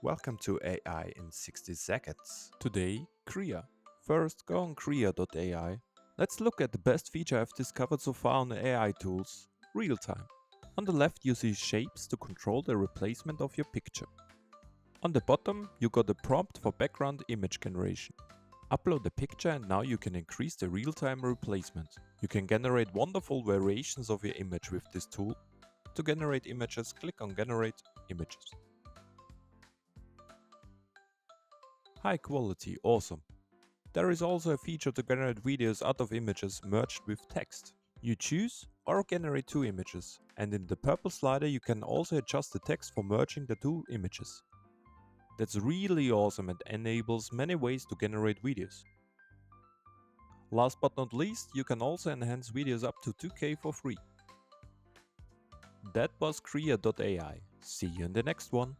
Welcome to AI in 60 seconds. Today, Krea. First, go on Krea.ai. Let's look at the best feature I've discovered so far on the AI tools, real time. On the left you see shapes to control the replacement of your picture. On the bottom you got a prompt for background image generation. Upload the picture and now you can increase the real-time replacement. You can generate wonderful variations of your image with this tool. To generate images, click on Generate Images. High quality, awesome. There is also a feature to generate videos out of images merged with text. You choose or generate two images, and in the purple slider you can also adjust the text for merging the two images. That's really awesome and enables many ways to generate videos. Last but not least, you can also enhance videos up to 2K for free. That was Krea.ai. See you in the next one.